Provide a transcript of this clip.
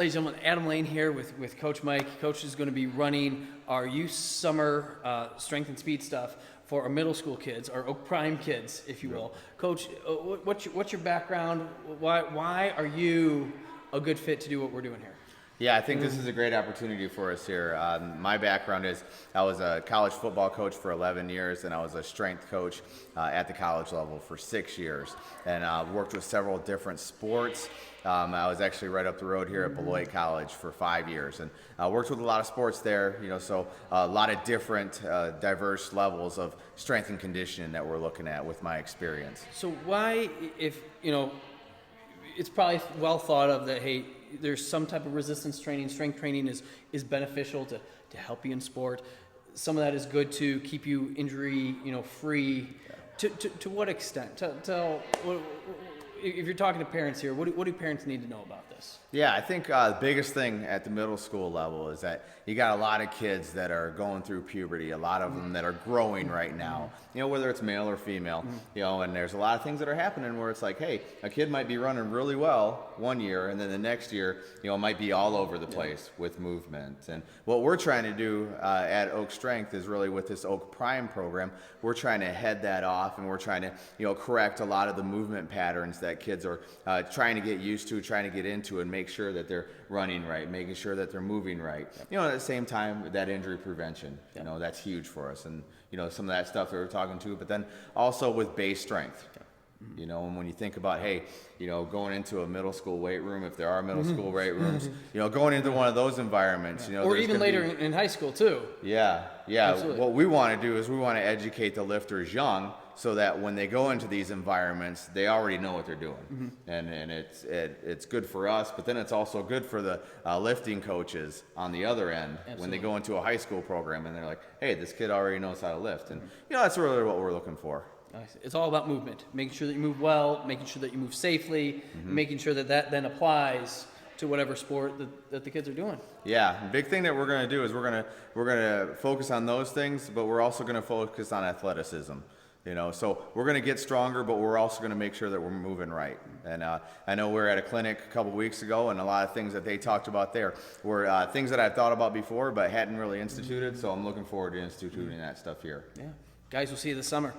ladies and gentlemen, Adam Lane here with Coach Mike. Coach is going to be running our youth summer strength and speed stuff for our middle school kids, our Oak Prime kids, if you will. Coach, what's your background? Why are you a good fit to do what we're doing here? Yeah, I think this is a great opportunity for us here. My background is I was a college football coach for 11 years, and I was a strength coach at the college level for 6 years, and worked with several different sports. I was actually right up the road here at Beloit College for 5 years, and worked with a lot of sports there. So a lot of different, diverse levels of strength and conditioning that we're looking at with my experience. So why, if it's probably well thought of that, hey, there's some type of resistance training, strength training is beneficial to help you in sport. Some of that is good to keep you injury, free. To what extent? If you're talking to parents here, what do parents need to know about this? Yeah, I think the biggest thing at the middle school level is that you got a lot of kids that are going through puberty, a lot of them that are growing right now, whether it's male or female, and there's a lot of things that are happening where it's like, hey, a kid might be running really well one year, and then the next year, might be all over the place with movement. And what we're trying to do at Oak Strength is really with this Oak Prime program, we're trying to head that off, and we're trying to, correct a lot of the movement patterns that kids are trying to get used to, trying to get into, and make sure that they're running right, making sure that they're moving right. At the same time, that injury prevention, that's huge for us. And, some of that stuff that we're talking to, but then also with base strength. And when you think about, hey, going into a middle school weight room, if there are middle school weight rooms, going into one of those environments, or even later in high school too. Yeah. Absolutely. What we want to do is we want to educate the lifters young, so that when they go into these environments, they already know what they're doing, and it's good for us. But then it's also good for the lifting coaches on the other end. Absolutely. When they go into a high school program and they're like, hey, this kid already knows how to lift, and that's really what we're looking for. It's all about movement, making sure that you move well, making sure that you move safely, making sure that then applies to whatever sport that the kids are doing. Yeah, the big thing that we're going to do is we're going to focus on those things, but we're also going to focus on athleticism. So we're going to get stronger, but we're also going to make sure that we're moving right. And I know we were at a clinic a couple weeks ago, and a lot of things that they talked about there were things that I've thought about before, but hadn't really instituted. So I'm looking forward to instituting that stuff here. Yeah, guys, we'll see you this summer.